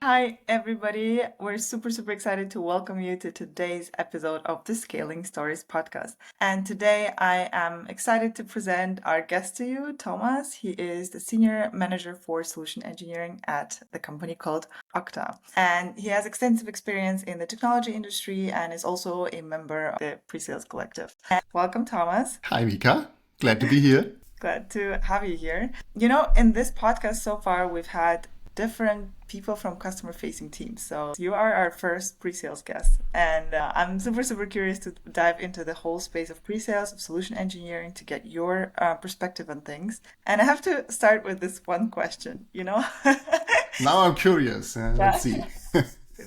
Hi, everybody. We're super excited to welcome you to today's episode of the Scaling Stories podcast. And today I am excited to present our guest to you, Thomas. He is the Senior Manager for Solution Engineering at the company called Okta. And he has extensive experience in the technology industry and is also a member of the Pre-Sales Collective. And welcome, Thomas. Hi, Mika. Glad to be here. Glad to have you here. You know, in this podcast so far, we've had different people from customer-facing teams. So you are our first pre-sales guest. And I'm super curious to dive into the whole space of pre-sales, of solution engineering, to get your perspective on things. And I have to start with this one question, you know? Now I'm curious. Let's see.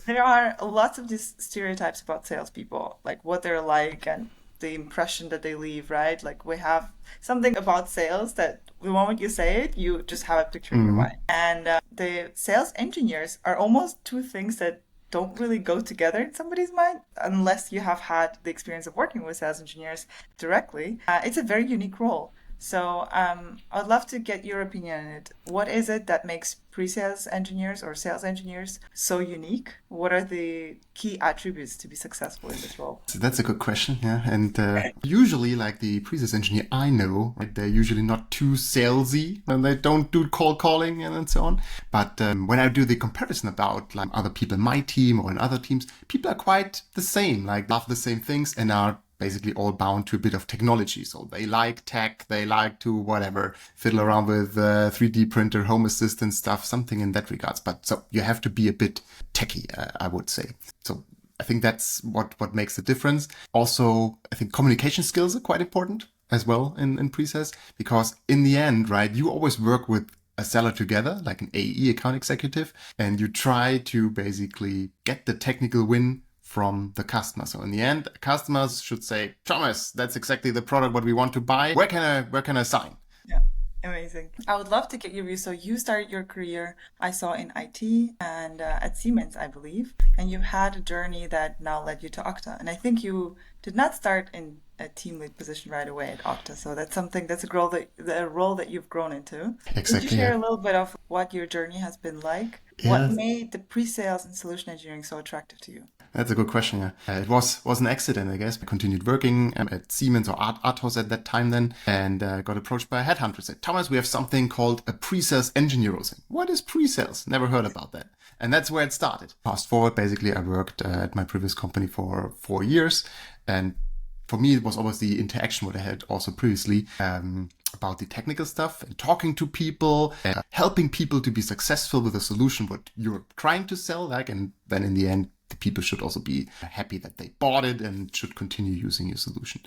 There are lots of these stereotypes about salespeople, like what they're like and the impression that they leave, right? Like we have something about sales that the moment you say it, you just have a picture in your mind. And the sales engineers are almost two things that don't really go together in somebody's mind unless you have had the experience of working with sales engineers directly. It's a very unique role. So I'd love to get your opinion on it. What is it that makes pre-sales engineers or sales engineers so unique? What are the key attributes to be successful in this role? So that's a good question, yeah. And usually, like the pre-sales engineer I know, right, they're usually not too salesy, and they don't do cold calling and so on. But when I do the comparison about like other people in my team or in other teams, people are quite the same, like love the same things and are basically all bound to a bit of technology. So they like tech, they like to whatever, fiddle around with 3D printer, home assistant stuff, something in that regards. But so you have to be a bit techie, I would say. So I think that's what makes the difference. Also, I think communication skills are quite important as well in pre-sales, because in the end, right, you always work with a seller together, like an AE, account executive, and you try to basically get the technical win from the customer. So in the end, customers should say, Thomas, that's exactly the product what we want to buy. Where can I sign? Yeah, amazing. I would love to get your view. So you started your career, I saw, in IT and at Siemens, I believe, and you had a journey that now led you to Okta. And I think you did not start in a team lead position right away at Okta. So that's a role that you've grown into. Exactly. Could you share a little bit of what your journey has been like? Yeah. What made the pre-sales and solution engineering so attractive to you? That's a good question, yeah. It was an accident, I guess. I continued working at Siemens or Atos at that time then, and got approached by a headhunter. Said, Thomas, we have something called a pre-sales engineer. I said, what is pre-sales? Never heard about that. And that's where it started. Fast forward, basically, I worked at my previous company for 4 years. And for me, it was always the interaction what I had also previously about the technical stuff and talking to people, and helping people to be successful with a solution what you're trying to sell. Like, and then in the end, the people should also be happy that they bought it and should continue using your solution.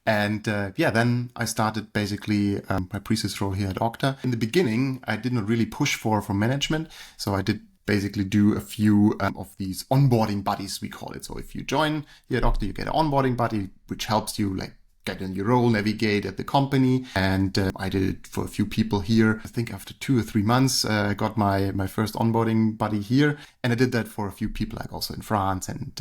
And then I started basically my pre-sales role here at Okta. In the beginning, I did not really push for management. So I did basically do a few of these onboarding buddies, we call it. So if you join here at Okta, you get an onboarding buddy, which helps you like get in your role, navigate at the company. And I did it for a few people here. I think after 2 or 3 months, I got my first onboarding buddy here. And I did that for a few people, like also in France and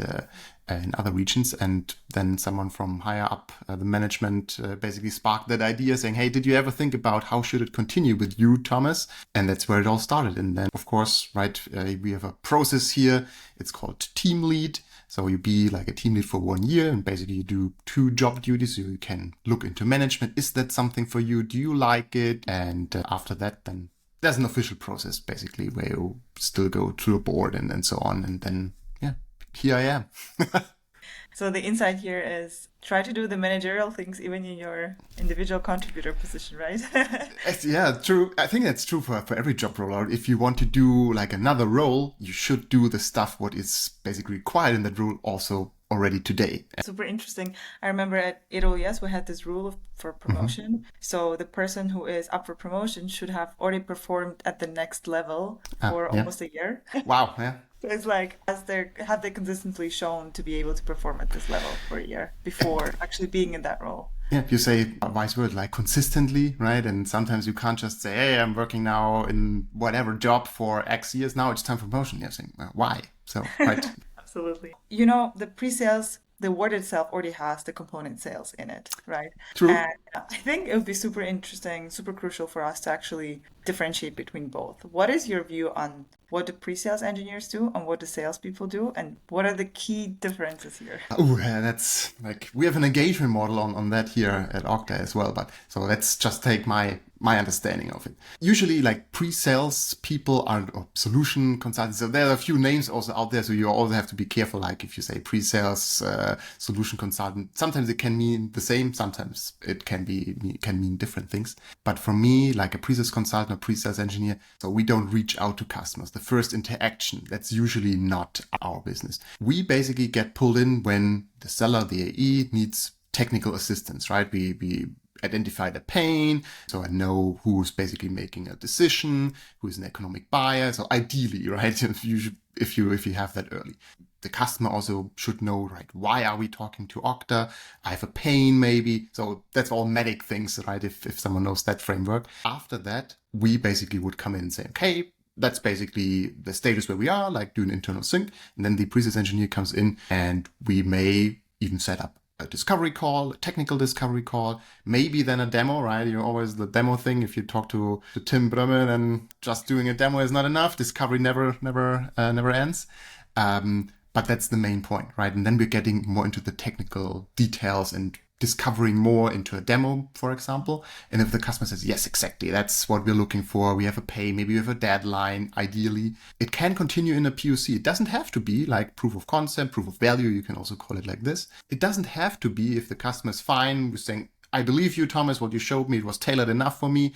in other regions. And then someone from higher up, the management, basically sparked that idea saying, hey, did you ever think about how should it continue with you, Thomas? And that's where it all started. And then, of course, right, we have a process here. It's called team lead. So you be like a team lead for 1 year and basically you do 2 job duties. So you can look into management. Is that something for you? Do you like it? And after that, then there's an official process basically where you still go to a board and so on. And then, yeah, here I am. So the insight here is try to do the managerial things even in your individual contributor position, right? Yeah, true. I think that's true for every job rollout. If you want to do like another role, you should do the stuff what is basically required in that role also already today. Super interesting. I remember at AWS, we had this rule for promotion. So the person who is up for promotion should have already performed at the next level for almost a year. Wow, yeah. So it's like, have they consistently shown to be able to perform at this level for a year before actually being in that role? Yeah, you say a wise word like consistently, right? And sometimes you can't just say, hey, I'm working now in whatever job for X years. Now it's time for promotion. You're saying, well, why? So, right. Absolutely. You know, the pre-sales the word itself already has the component sales in it, right? True. And I think it would be super interesting, super crucial for us to actually differentiate between both. What is your view on what the pre-sales engineers do and what the salespeople do, and what are the key differences here? Oh, that's like we have an engagement model on that here at Okta as well. But so let's just take my understanding of it. Usually, like pre-sales people are or solution consultants. So there are a few names also out there. So you also have to be careful. Like if you say pre-sales solution consultant, sometimes it can mean the same. Sometimes it can mean different things. But for me, like a pre-sales consultant or pre-sales engineer, so we don't reach out to customers. The first interaction, that's usually not our business. We basically get pulled in when the seller, the AE, needs technical assistance, right? We identify the pain, so I know who's basically making a decision, who's an economic buyer. So ideally, right, if you have that early. The customer also should know, right, why are we talking to Okta? I have a pain maybe. So that's all medic things, right, if someone knows that framework. After that, we basically would come in and say, okay, that's basically the status where we are, like do an internal sync. And then the pre-sales engineer comes in and we may even set up a discovery call, a technical discovery call, maybe then a demo, right? You know, always the demo thing. If you talk to Tim Brömmel, then just doing a demo is not enough. Discovery never ends. But that's the main point, right? And then we're getting more into the technical details and discovering more into a demo, for example. And if the customer says, yes, exactly, that's what we're looking for. We have a pay, maybe we have a deadline, ideally. It can continue in a POC. It doesn't have to be like proof of concept, proof of value. You can also call it like this. It doesn't have to be if the customer is fine with saying, I believe you, Thomas, what you showed me, it was tailored enough for me.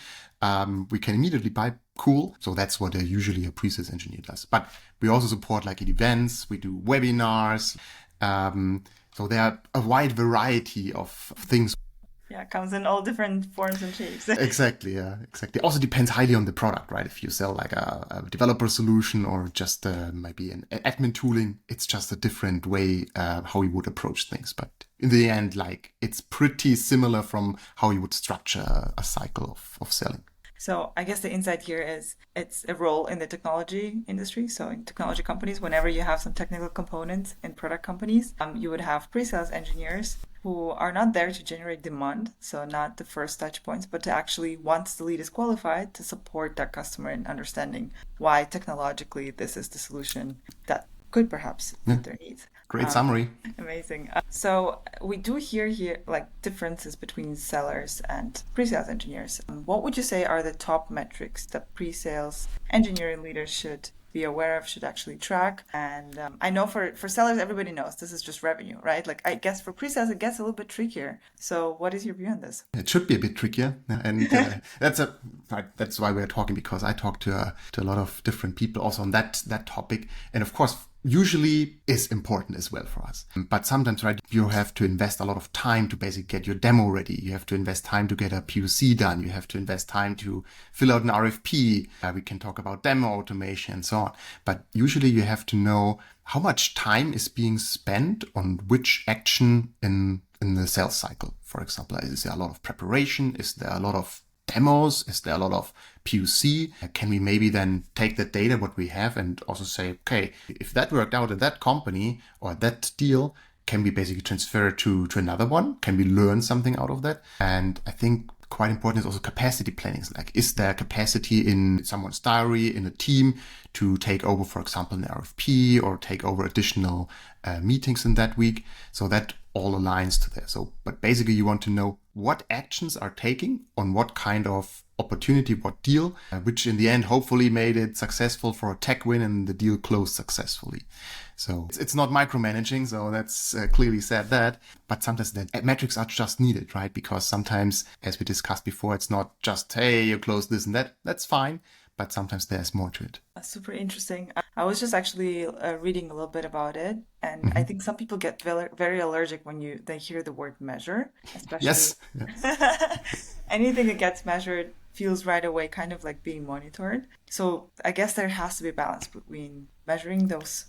We can immediately buy. Cool. So that's what usually a pre-sales engineer does. But we also support like events. We do webinars. So there are a wide variety of things. Yeah, it comes in all different forms and shapes. Exactly, yeah, exactly. Also depends highly on the product, right? If you sell like a developer solution or just maybe an admin tooling, it's just a different way how you would approach things. But in the end, like it's pretty similar from how you would structure a cycle of selling. So I guess the insight here is it's a role in the technology industry. So in technology companies, whenever you have some technical components in product companies, you would have pre-sales engineers who are not there to generate demand. So not the first touch points, but to actually, once the lead is qualified, to support that customer in understanding why technologically this is the solution that could perhaps fit their needs. Great summary. Amazing. So we do hear here like differences between sellers and pre-sales engineers. What would you say are the top metrics that pre-sales engineering leaders should be aware of, should actually track? And I know for sellers, everybody knows this is just revenue, right? Like I guess for pre-sales, it gets a little bit trickier. So what is your view on this? It should be a bit trickier, and that's why we're talking, because I talk to a lot of different people also on that topic, and of course. Usually is important as well for us. But sometimes, right, you have to invest a lot of time to basically get your demo ready. You have to invest time to get a POC done. You have to invest time to fill out an RFP. We can talk about demo automation and so on. But usually you have to know how much time is being spent on which action in the sales cycle. For example, is there a lot of preparation? Is there a lot of demos? Is there a lot of POC? Can we maybe then take that data, what we have, and also say, okay, if that worked out at that company or that deal, can we basically transfer it to another one? Can we learn something out of that? And I think quite important is also capacity planning. Like, is there capacity in someone's diary, in a team to take over, for example, an RFP or take over additional meetings in that week? So that all aligns to there. So, but basically you want to know what actions are taking on what kind of opportunity, what deal, which in the end hopefully made it successful for a tech win and the deal closed successfully. So it's not micromanaging, so that's clearly said that. But sometimes the metrics are just needed, right? Because sometimes, as we discussed before, it's not just, hey, you closed this and that. That's fine. But sometimes there's more to it. Super interesting. I was just actually reading a little bit about it, and I think some people get very allergic when they hear the word measure, especially Yes. anything that gets measured feels right away kind of like being monitored. So I guess there has to be a balance between measuring those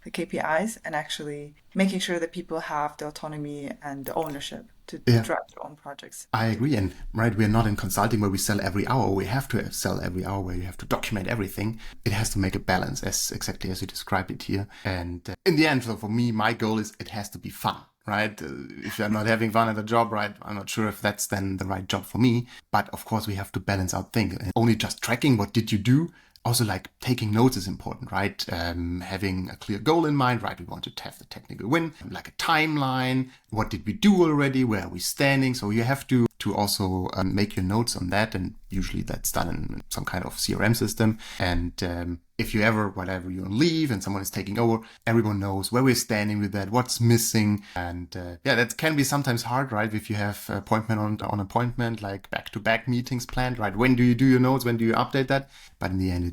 the KPIs and actually making sure that people have the autonomy and the ownership to Yeah. drive their own projects. I agree. And right, we're not in consulting where we sell every hour. We have to sell every hour where you have to document everything. It has to make a balance as exactly as you described it here. And in the end, so for me, my goal is it has to be fun, right? If you're not having fun at the job, right, I'm not sure if that's then the right job for me. But of course, we have to balance out things. And only just tracking what did you do. Also, like taking notes is important, right? Having a clear goal in mind, right? We want to have the technical win, like a timeline. What did we do already? Where are we standing? So you have to also make your notes on that. And usually that's done in some kind of CRM system. And if you ever, whatever, you're on leave and someone is taking over, everyone knows where we're standing with that, what's missing. And yeah, that can be sometimes hard, right? If you have appointment on appointment, like back-to-back meetings planned, right? When do you do your notes? When do you update that? But in the end,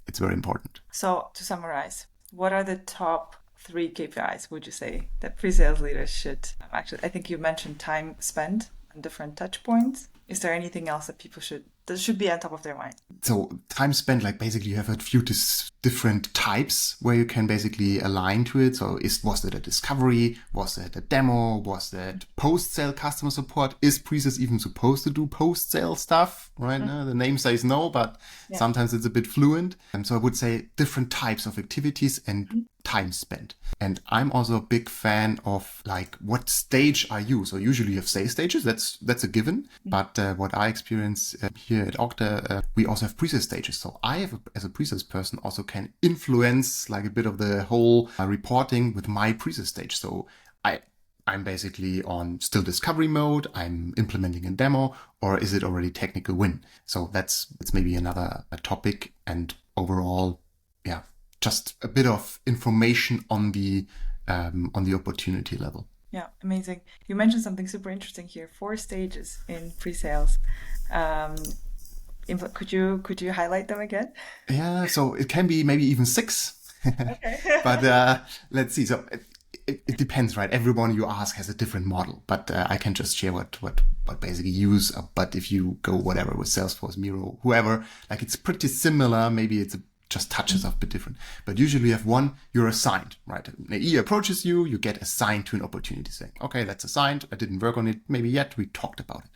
it's very important. So to summarize, what are the top 3 KPIs, would you say, that pre-sales leaders should actually, I think you mentioned time spent on different touch points. Is there anything else that that should be on top of their mind? So time spent, like basically you have a few different types where you can basically align to it. So was it a discovery? Was it a demo? Was it post-sale customer support? Is pre-sales even supposed to do post-sale stuff? Right? No, the name says no, but sometimes it's a bit fluent. And so I would say different types of activities and time spent. And I'm also a big fan of like what stage are you? So usually you have sales stages, that's a given. But what I experience here at Okta, we also have pre-sales stages. So I have, as a pre-sales person, also can influence like a bit of the whole reporting with my pre-sales stage. So I'm basically on still discovery mode. I'm implementing a demo, or is it already technical win? So that's maybe another topic. And overall, yeah, just a bit of information on the opportunity level. Yeah, amazing. You mentioned something super interesting here. 4 stages in pre-sales. Could you highlight them again? Yeah, so it can be maybe even 6. Okay. But let's see. So it depends, right? Everyone you ask has a different model, but I can just share what basically use. But if you go whatever with Salesforce, Miro, whoever, like it's pretty similar. Maybe it's just touches of a bit different. But usually you have one, you're assigned, right? An AE approaches you, you get assigned to an opportunity saying, okay, that's assigned. I didn't work on it maybe yet. We talked about it.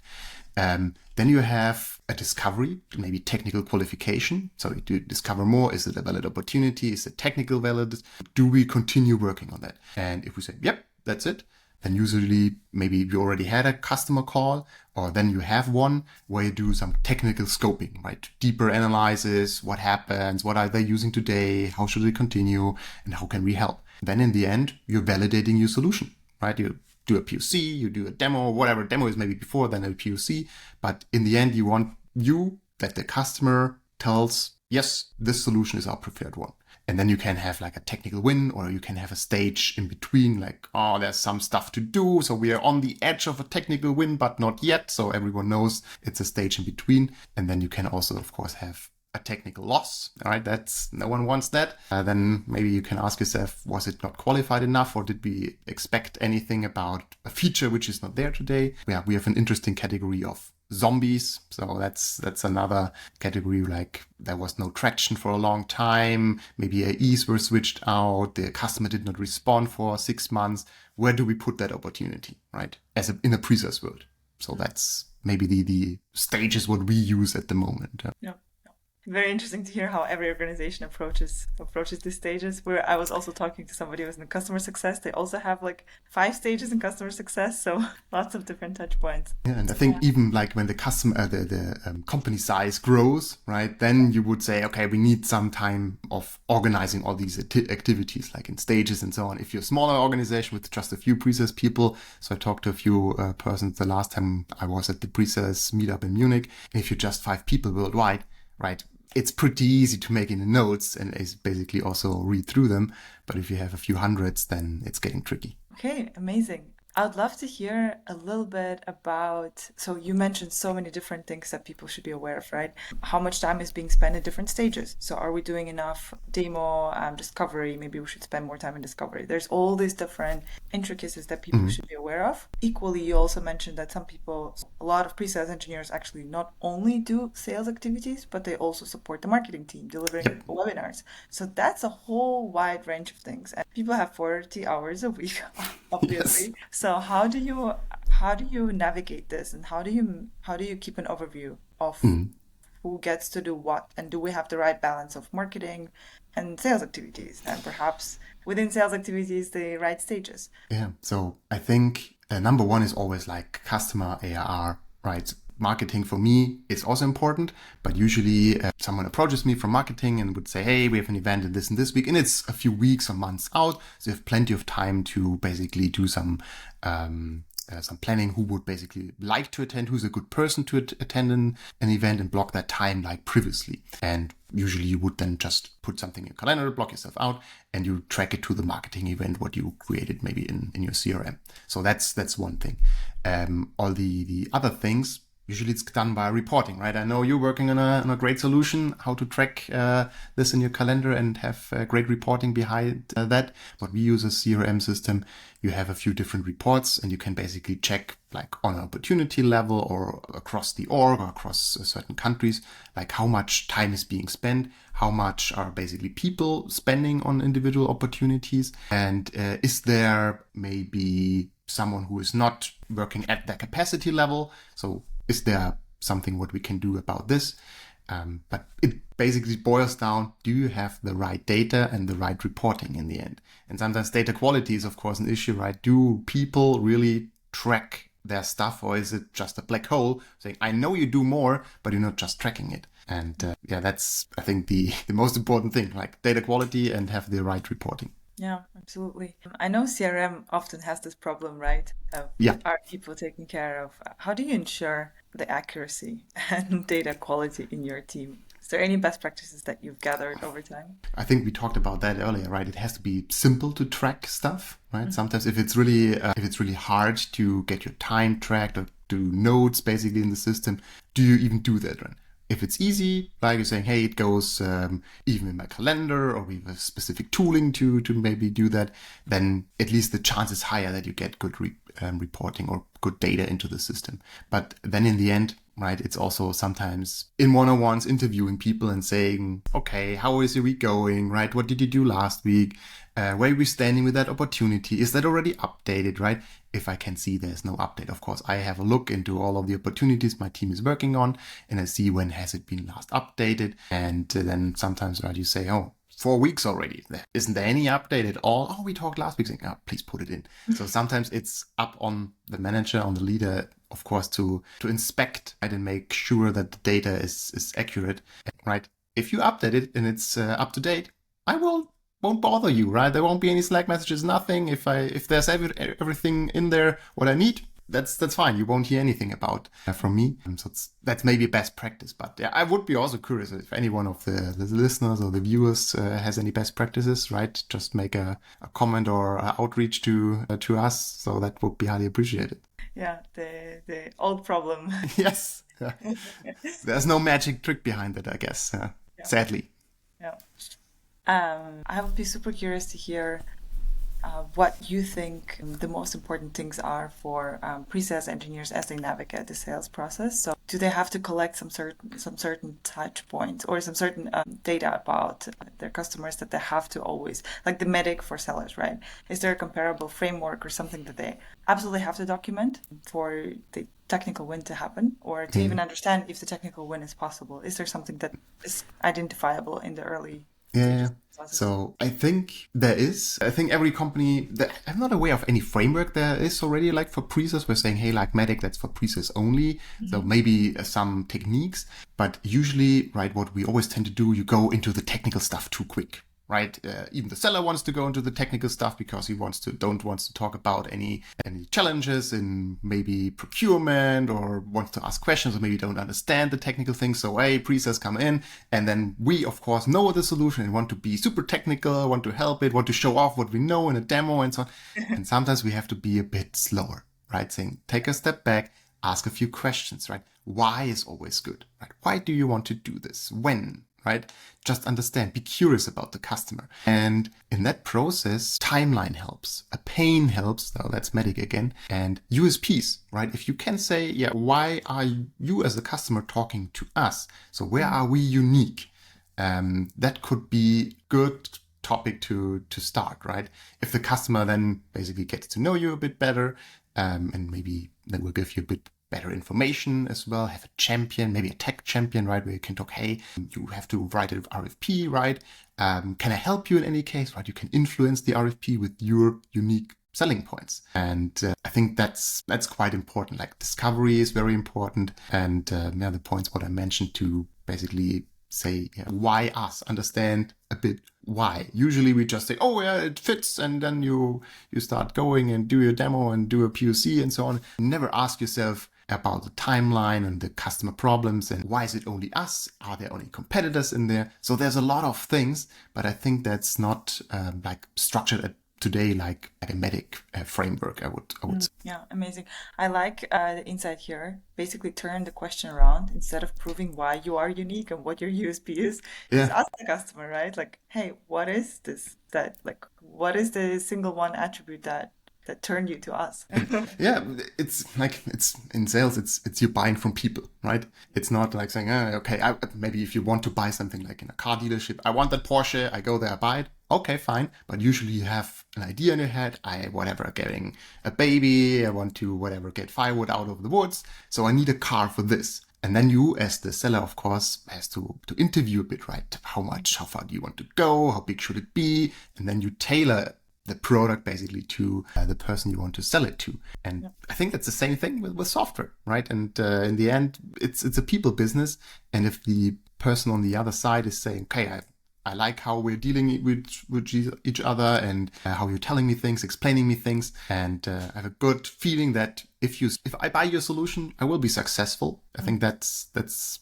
Then you have a discovery, maybe technical qualification. So you do discover more. Is it a valid opportunity? Is it technical valid? Do we continue working on that? And if we say, yep, that's it, then usually maybe you already had a customer call, or then you have one where you do some technical scoping, right? Deeper analysis, what happens, what are they using today, how should they continue, and how can we help? Then in the end, you're validating your solution, right? You do a POC, you do a demo, whatever demo is maybe before, then a POC. But in the end, you want that the customer tells, yes, this solution is our preferred one. And then you can have like a technical win, or you can have a stage in between, like, oh, there's some stuff to do. So we are on the edge of a technical win, but not yet. So everyone knows it's a stage in between. And then you can also, of course, have a technical loss. All right, no one wants that. Then maybe you can ask yourself, was it not qualified enough, or did we expect anything about a feature which is not there today? Yeah, we have an interesting category of zombies. So that's another category, like there was no traction for a long time. Maybe AEs were switched out. The customer did not respond for 6 months. Where do we put that opportunity, right? In a pre-sales world. So that's maybe the stages what we use at the moment. Yeah. Very interesting to hear how every organization approaches these stages. Where I was also talking to somebody who was in customer success. They also have like 5 stages in customer success, so lots of different touch points. Yeah, and I think even like when the customer, the company size grows, right? Then you would say, okay, we need some time of organizing all these activities, like in stages and so on. If you're a smaller organization with just a few pre-sales people, so I talked to a few persons the last time I was at the pre-sales meetup in Munich. And if you're just 5 people worldwide, right? It's pretty easy to make in the notes and is basically also read through them. But if you have a few hundreds, then it's getting tricky. Okay, amazing. I'd love to hear a little bit about. So, you mentioned so many different things that people should be aware of, right? How much time is being spent at different stages? So, are we doing enough demo, discovery? Maybe we should spend more time in discovery. There's all these different intricacies that people Mhm. should be aware of. Equally, you also mentioned that some people, a lot of pre-sales engineers actually not only do sales activities, but they also support the marketing team delivering Yep. webinars. So, that's a whole wide range of things. And people have 40 hours a week, Yes. obviously. So how do you navigate this, and how do you keep an overview of Mhm. who gets to do what, and do we have the right balance of marketing and sales activities, and perhaps within sales activities the right stages? Yeah. So I think number one is always like customer ARR, right? Marketing for me is also important, but usually someone approaches me from marketing and would say, hey, we have an event in this and this week, and it's a few weeks or months out. So you have plenty of time to basically do some planning, who would basically like to attend, who's a good person to attend an event, and block that time like previously. And usually you would then just put something in your calendar, block yourself out, and you track it to the marketing event, what you created maybe in your CRM. So that's one thing. All the other things, usually it's done by reporting, right? I know you're working on a great solution, how to track this in your calendar and have great reporting behind that. But we use a CRM system. You have a few different reports, and you can basically check like on an opportunity level or across the org or across certain countries, like how much time is being spent, how much are basically people spending on individual opportunities, and is there maybe someone who is not working at their capacity level? So is there something what we can do about this? But it basically boils down, do you have the right data and the right reporting in the end? And sometimes data quality is, of course, an issue, right? Do people really track their stuff, or is it just a black hole saying, I know you do more, but you're not just tracking it? And yeah, that's, I think, the most important thing, like data quality and have the right reporting. Yeah, absolutely. I know CRM often has this problem, right? Yeah. Are people taking care of? How do you ensure the accuracy and data quality in your team? Is there any best practices that you've gathered over time? I think we talked about that earlier, right? It has to be simple to track stuff, right? Mhm. Sometimes if it's really hard to get your time tracked or do notes basically in the system, do you even do that, right? If it's easy, like you're saying, hey, it goes even in my calendar, or we have a specific tooling to maybe do that, then at least the chance is higher that you get good reporting or good data into the system. But then in the end, right, it's also sometimes in one-on-ones interviewing people and saying, okay, how is your week going, right? What did you do last week? Where are we standing with that opportunity? Is that already updated, right? If I can see there's no update, of course, I have a look into all of the opportunities my team is working on, and I see when has it been last updated. And then sometimes, right, you say, oh, 4 weeks already. Isn't there any update at all? Oh, we talked last week. Saying, oh, please put it in. So sometimes it's up on the manager, on the leader, of course, to inspect, right, and make sure that the data is accurate, right? If you update it and it's up to date, I won't bother you, right? There won't be any Slack messages, nothing. If there's everything in there what I need, that's fine. You won't hear anything about from me. So that's maybe best practice. But yeah, I would be also curious if any one of the listeners or the viewers has any best practices, right? Just make a comment or outreach to us. So that would be highly appreciated. Yeah, the old problem. Yes. Yeah. There's no magic trick behind it, I guess. Yeah, Sadly. yeah. I would be super curious to hear what you think the most important things are for pre-sales engineers as they navigate the sales process. So, do they have to collect some certain touch points or some certain data about their customers that they have to always, like the medic for sellers, right? Is there a comparable framework or something that they absolutely have to document for the technical win to happen, or to even Mm. understand if the technical win is possible? Is there something that is identifiable in the early Yeah. stages of the process? So I think there is. I think every company that I'm not aware of any framework there is already like for presales. We're saying, hey, like Medic, that's for presales only. So Mhm. maybe some techniques, but usually, right, what we always tend to do, you go into the technical stuff too quick. right? Even the seller wants to go into the technical stuff because he don't wants to talk about any challenges in maybe procurement, or wants to ask questions, or maybe don't understand the technical things. So pre-sales come in, and then we of course know the solution and want to be super technical, want to help it, want to show off what we know in a demo and so on. And sometimes we have to be a bit slower, right? Saying, take a step back, ask a few questions, right? Why is always good, right? Why do you want to do this? When? Right? Just understand, be curious about the customer. And in that process, timeline helps, a pain helps, now that's medic again, and USPs, right? If you can say, yeah, why are you as a customer talking to us? So where are we unique? That could be good topic to start, right? If the customer then basically gets to know you a bit better, and maybe that will give you a bit better information as well, have a champion, maybe a tech champion, right? Where you can talk, hey, you have to write an RFP, right? Can I help you in any case, right? You can influence the RFP with your unique selling points. And I think that's quite important. Like discovery is very important. And the points what I mentioned to basically say, why us? Understand a bit why. Usually we just say, oh yeah, it fits. And then you start going and do your demo and do a POC and so on. Never ask yourself about the timeline and the customer problems and why is it only us? Are there only competitors in there? So there's a lot of things, but I think that's not like structured today like a medic framework, I would say. Yeah, amazing. I like the insight here. Basically turn the question around. Instead of proving why you are unique and what your USP is, just ask the customer, right? Like, hey, what is this what is the single one attribute that turned you to us? Yeah, it's in sales, it's you buying from people, right? It's not like saying, okay, maybe if you want to buy something like in a car dealership, I want that Porsche, I go there, I buy it. Okay, fine. But usually you have an idea in your head. Getting a baby, I want to get firewood out of the woods. So I need a car for this. And then you, as the seller, of course, has to interview a bit, right? How far do you want to go? How big should it be? And then you tailor the product basically to the person you want to sell it to. And I think that's the same thing with software, right? And in the end, it's a people business. And if the person on the other side is saying, okay, I like how we're dealing with each other and how you're telling me things, explaining me things. And I have a good feeling that if I buy your solution, I will be successful. I think that's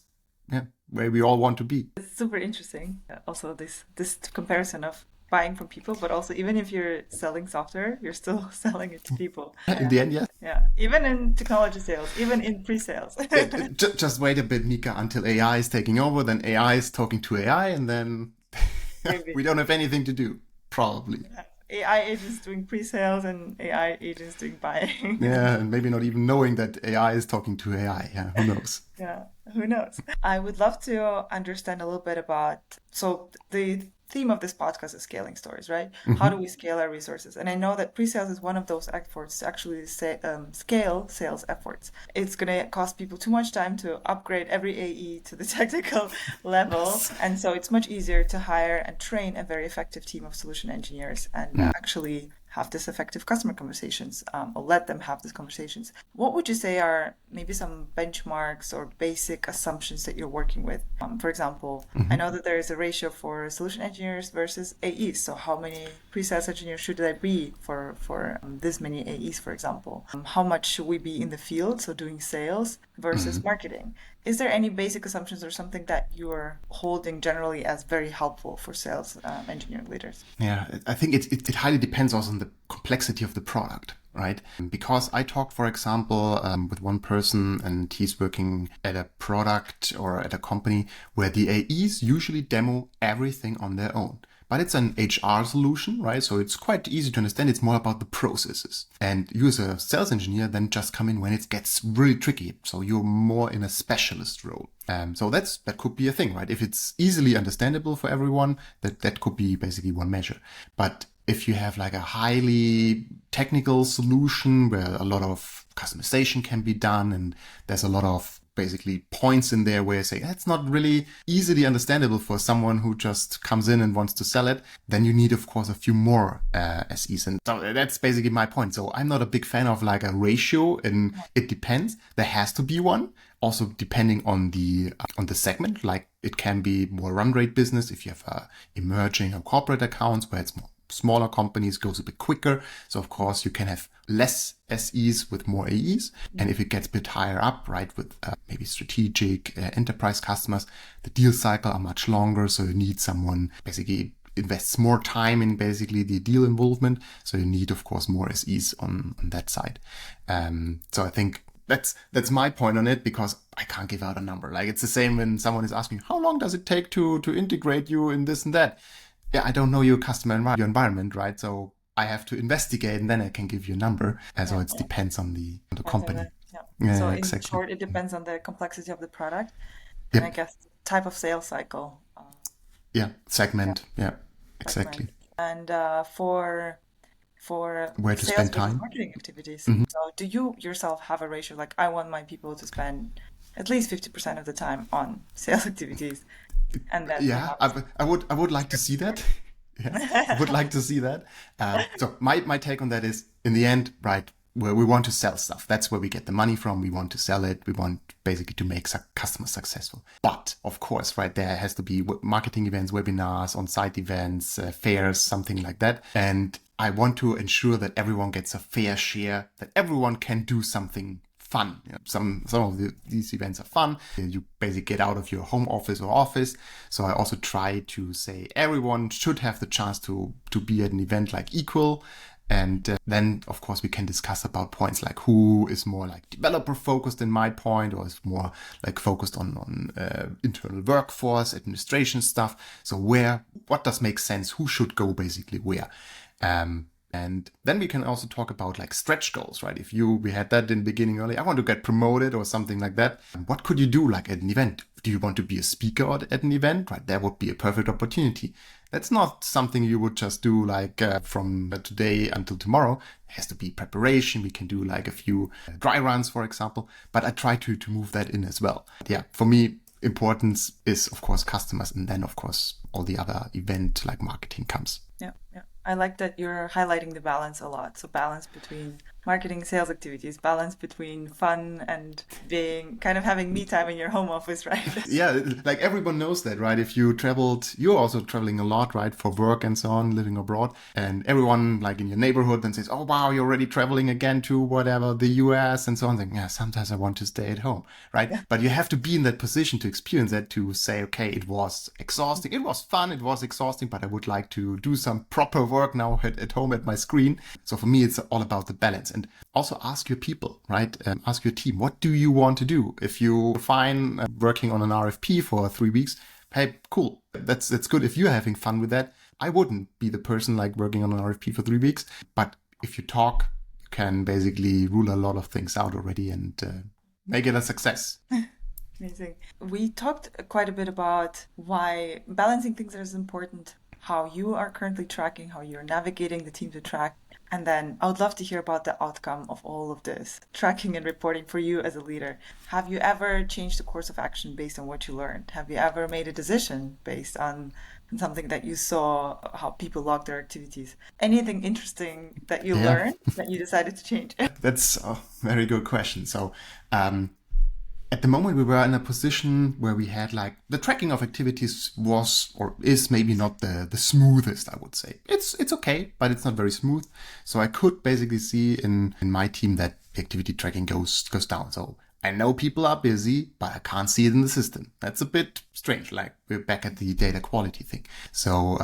where we all want to be. It's super interesting. Also this comparison of buying from people, but also even if you're selling software, you're still selling it to people. In the end, yes. Yeah, even in technology sales, even in pre-sales. Just wait a bit, Mika, until AI is taking over, then AI is talking to AI, and then we don't have anything to do, probably. AI agents doing pre-sales and AI agents doing buying. Yeah, and maybe not even knowing that AI is talking to AI. Yeah, who knows? Yeah, who knows? I would love to understand a little bit about, so the theme of this podcast is scaling stories, right? Mm-hmm. How do we scale our resources? And I know that pre-sales is one of those efforts to actually scale sales efforts. It's going to cost people too much time to upgrade every AE to the technical level. And so it's much easier to hire and train a very effective team of solution engineers and actually have this effective customer conversations, or let them have these conversations. What would you say are maybe some benchmarks or basic assumptions that you're working with? For example, I know that there is a ratio for solution engineers versus AEs. So how many pre-sales engineers should there be for this many AEs, for example? How much should we be in the field, so doing sales versus marketing? Is there any basic assumptions or something that you're holding generally as very helpful for sales engineering leaders? Yeah, I think it highly depends also on the complexity of the product, right? Because I talked, for example, with one person and he's working at a product or at a company where the AEs usually demo everything on their own. But it's an HR solution, right? So it's quite easy to understand. It's more about the processes. And you as a sales engineer then just come in when it gets really tricky. So you're more in a specialist role. So that could be a thing, right? If it's easily understandable for everyone, that could be basically one measure. But if you have like a highly technical solution where a lot of customization can be done and there's a lot of basically points in there where you say that's not really easily understandable for someone who just comes in and wants to sell it, then you need, of course, a few more SEs. And so that's basically my point. So I'm not a big fan of like a ratio, and it depends. There has to be one. also depending on the segment, like it can be more run rate business if you have emerging or corporate accounts where it's more smaller companies, goes a bit quicker. So of course you can have less SEs with more AEs. And if it gets a bit higher up, right, with maybe strategic enterprise customers, the deal cycle are much longer. So you need someone basically invests more time in basically the deal involvement. So you need, of course, more SEs on that side. So I think that's my point on it, because I can't give out a number. Like it's the same when someone is asking, how long does it take to integrate you in this and that? Yeah, I don't know your customer your environment, right? So I have to investigate and then I can give you a number. And so it depends on the company. Yeah. So in Exactly. short, it depends on the complexity of the product and I Yep. guess type of sales cycle. Yeah. Yeah, Segment. Yeah. Exactly. segment. And for Where to sales spend versus time. marketing activities. Mm-hmm. So do you yourself have a ratio like I want my people to spend at least 50% of the time on sales activities and then we Yeah, have I would like to see that. Yeah, I would like to see that. So my take on that is, in the end, right, where we want to sell stuff. That's where we get the money from. We want to sell it. We want basically to make customers successful. But of course, right, there has to be marketing events, webinars, on-site events, fairs, something like that. And I want to ensure that everyone gets a fair share, that everyone can do something fun. You know, some of these events are fun. You basically get out of your home office or office. So I also try to say everyone should have the chance to be at an event like equal. And then, of course, we can discuss about points like who is more like developer focused in my point, or is more like focused on internal workforce, administration stuff. So what does make sense? Who should go basically where? And then we can also talk about like stretch goals, right? If we had that in the beginning early, I want to get promoted or something like that. What could you do like at an event? Do you want to be a speaker at an event, right? That would be a perfect opportunity. That's not something you would just do like from today until tomorrow. It has to be preparation. We can do like a few dry runs, for example, but I try to move that in as well. But yeah, for me, importance is of course customers, and then of course all the other event like marketing comes. Yeah, yeah. I like that you're highlighting the balance a lot. So balance between marketing, sales activities, balance between fun and being kind of having me time in your home office, right? Yeah, like everyone knows that, right? If you traveled, you're also traveling a lot, right? For work and so on, living abroad. And everyone like in your neighborhood then says, oh, wow, you're already traveling again to whatever, the US and so on. Like, yeah, sometimes I want to stay at home, right? Yeah. But you have to be in that position to experience that, to say, okay, it was exhausting. It was fun. It was exhausting, but I would like to do some proper work now at home at my screen. So for me, it's all about the balance. And also ask your people, right? Ask your team, what do you want to do? If you're fine working on an RFP for 3 weeks, hey, cool. That's good. If you're having fun with that, I wouldn't be the person like working on an RFP for 3 weeks. But if you talk, you can basically rule a lot of things out already and make it a success. Amazing. We talked quite a bit about why balancing things is important, how you are currently tracking, how you're navigating the team to track. And then I would love to hear about the outcome of all of this tracking and reporting for you as a leader. Have you ever changed the course of action based on what you learned? Have you ever made a decision based on something that you saw, how people log their activities? Anything interesting that you Yeah, learned that you decided to change? that's a very good question. So, at the moment, we were in a position where we had like the tracking of activities was or is maybe not the smoothest, I would say. It's okay, but it's not very smooth. So I could basically see in my team that the activity tracking goes down. So I know people are busy, but I can't see it in the system. That's a bit strange. Like we're back at the data quality thing. So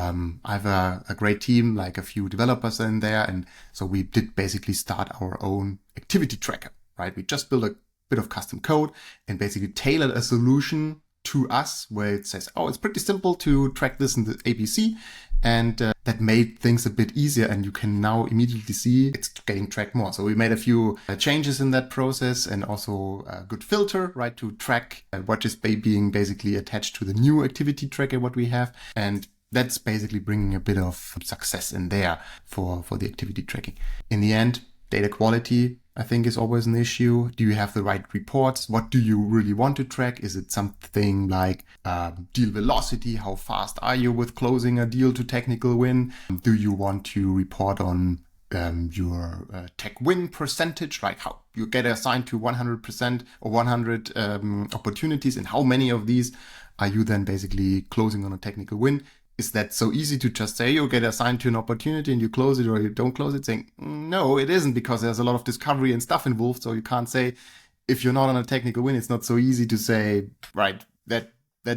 I have a great team, like a few developers in there. And so we did basically start our own activity tracker, right? We just built a bit of custom code and basically tailored a solution to us where it says, oh, it's pretty simple to track this in the ABC. And that made things a bit easier. And you can now immediately see it's getting tracked more. So we made a few changes in that process and also a good filter, right, to track what is being basically attached to the new activity tracker, what we have. And that's basically bringing a bit of success in there for the activity tracking. In the end, data quality, I think, is always an issue. Do you have the right reports? What do you really want to track? Is it something like deal velocity? How fast are you with closing a deal to technical win? Do you want to report on your tech win percentage, like how you get assigned to 100% or 100 opportunities, and how many of these are you then basically closing on a technical win? Is that so easy to just say you get assigned to an opportunity and you close it or you don't close it? Saying, no, it isn't, because there's a lot of discovery and stuff involved. So you can't say, if you're not on a technical win, it's not so easy to say, right, that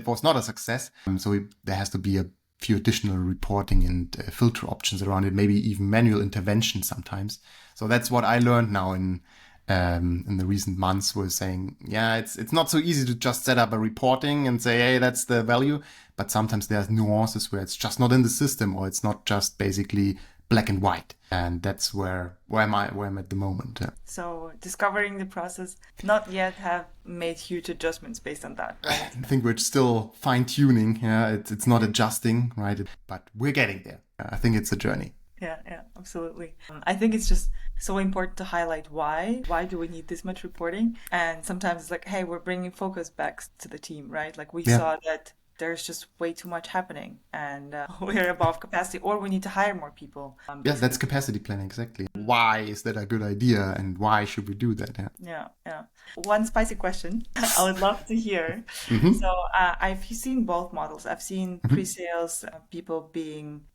was not a success. There has to be a few additional reporting and filter options around it, maybe even manual intervention sometimes. So that's what I learned now in the recent months, was saying, yeah, it's not so easy to just set up a reporting and say, hey, that's the value. But sometimes there's nuances where it's just not in the system, or it's not just basically black and white. And that's where I'm at the moment. So discovering the process, not yet have made huge adjustments based on that, right? I think we're still fine tuning. Yeah, it's not adjusting, right? But we're getting there. I think it's a journey. Yeah, absolutely. I think it's just so important to highlight why do we need this much reporting? And sometimes it's like, hey, we're bringing focus back to the team, right? Like we saw that there's just way too much happening, and we're above capacity, or we need to hire more people. Yes, that's capacity planning, exactly. Why is that a good idea, and why should we do that? Yeah. One spicy question I would love to hear. So I've seen both models. I've seen pre-sales people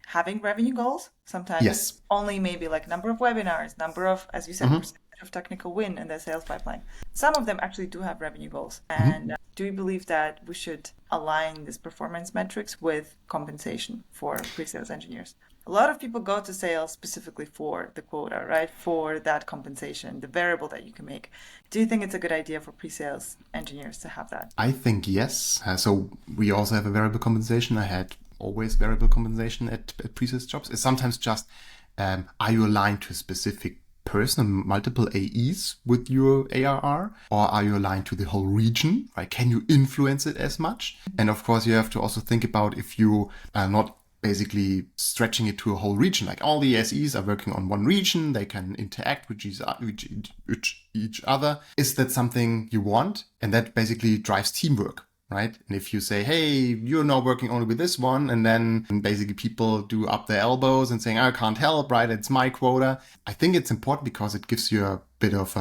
having revenue goals. Sometimes only maybe like number of webinars, number of, as you said, percentage of technical win in the sales pipeline. Some of them actually do have revenue goals. And do you believe that we should align these performance metrics with compensation for pre-sales engineers? A lot of people go to sales specifically for the quota, right? For that compensation, the variable that you can make. Do you think it's a good idea for pre-sales engineers to have that? I think yes. So we also have a variable compensation. I had always variable compensation at pre-sales jobs. It's sometimes just, are you aligned to a specific person, multiple AEs with your ARR, or are you aligned to the whole region, right? Can you influence it as much? And of course, you have to also think about, if you are not basically stretching it to a whole region, like all the SEs are working on one region, they can interact with each other. Is that something you want? And that basically drives teamwork, right? And if you say, hey, you're now working only with this one, and then basically people do up their elbows and saying, I can't help, right? It's my quota. I think it's important because it gives you a bit of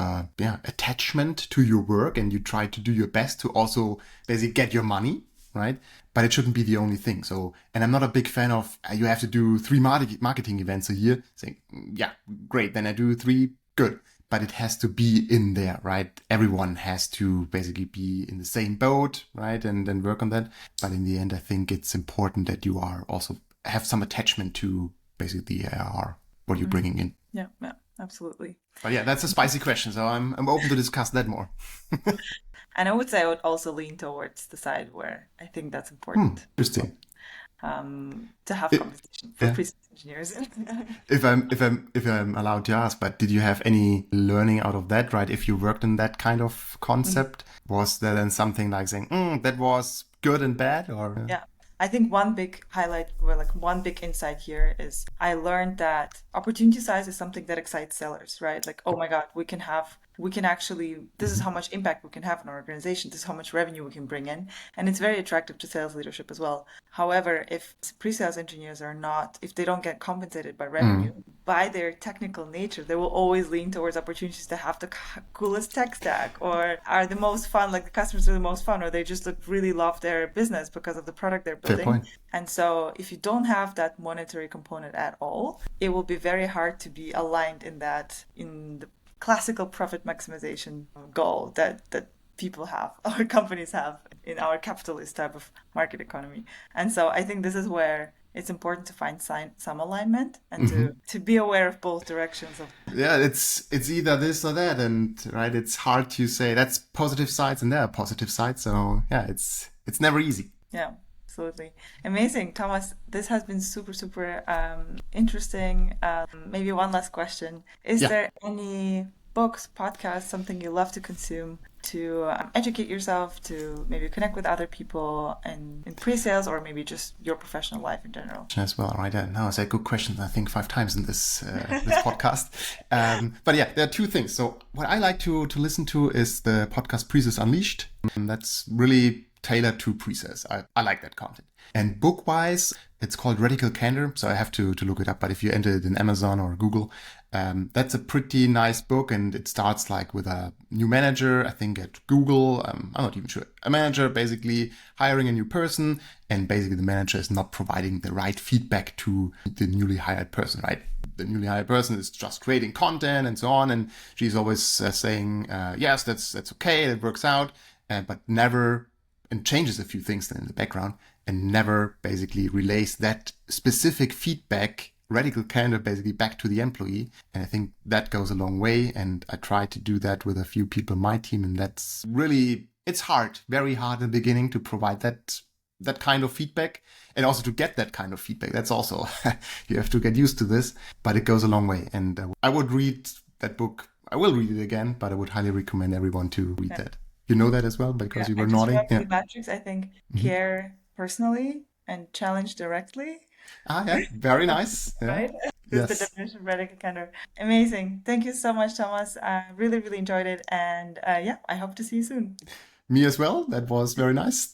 attachment to your work, and you try to do your best to also basically get your money, right? But it shouldn't be the only thing. So, and I'm not a big fan of, you have to do 3 marketing events a year, saying, yeah, great, then I do 3, good. But it has to be in there, right? Everyone has to basically be in the same boat, right? And then work on that. But in the end, I think it's important that you are also have some attachment to basically the ARR, what you're bringing in. Yeah, absolutely. But yeah, that's a spicy question. So I'm open to discuss that more. And I would say I would also lean towards the side where I think that's important. Interesting. To have compensation for pre-sales engineers. If I'm allowed to ask, but did you have any learning out of that, right? If you worked in that kind of concept, was there then something like saying, that was good and bad, or? Yeah. I think one big highlight, or like one big insight here is I learned that opportunity size is something that excites sellers, right? Like, oh my God, we can actually, this is how much impact we can have in our organization. This is how much revenue we can bring in. And it's very attractive to sales leadership as well. However, if pre-sales engineers if they don't get compensated by revenue, by their technical nature, they will always lean towards opportunities to have the coolest tech stack, or are the most fun, like the customers are the most fun, or they just really love their business because of the product they're building. Fair point. And so if you don't have that monetary component at all, it will be very hard to be aligned in the classical profit maximization goal that people have, or companies have in our capitalist type of market economy. And so I think this is where it's important to find some alignment and to be aware of both directions of. Yeah, it's either this or that, and right, it's hard to say that's positive sides and there are positive sides. So yeah, it's never easy. Yeah. Absolutely. Amazing. Thomas, this has been super, super interesting. Maybe one last question. Is there any books, podcasts, something you love to consume to educate yourself, to maybe connect with other people in pre-sales, or maybe just your professional life in general? As well, right? Now it's a good question, I think 5 times in this podcast. But yeah, there are 2 things. So what I like to listen to is the podcast Pre-Sales Unleashed. That's really tailored to pre-sales. I like that content. And book-wise, It's called Radical Candor, so I have to look it up. But if you enter it in Amazon or Google, that's a pretty nice book, and it starts like with a new manager, I think at Google. I'm not even sure. A manager basically hiring a new person, and basically the manager is not providing the right feedback to the newly hired person, right? The newly hired person is just creating content and so on, and she's always saying, "Yes, that's okay, it works out," but never, and changes a few things then in the background, and never basically relays that specific feedback, radical candor, basically back to the employee. And I think that goes a long way. And I try to do that with a few people in my team. And that's really, it's hard, very hard in the beginning to provide that kind of feedback, and also to get that kind of feedback. That's also, you have to get used to this, but it goes a long way. And I would read that book. I will read it again, but I would highly recommend everyone to read that. You know that as well, because you were I just nodding. remember the matrix, I think, care personally and challenge directly. Yeah, very nice. Yeah. Right? This is the Yes. definition of radical candor. Amazing. Thank you so much, Thomas. I really, really enjoyed it. And yeah, I hope to see you soon. Me as well. That was very nice.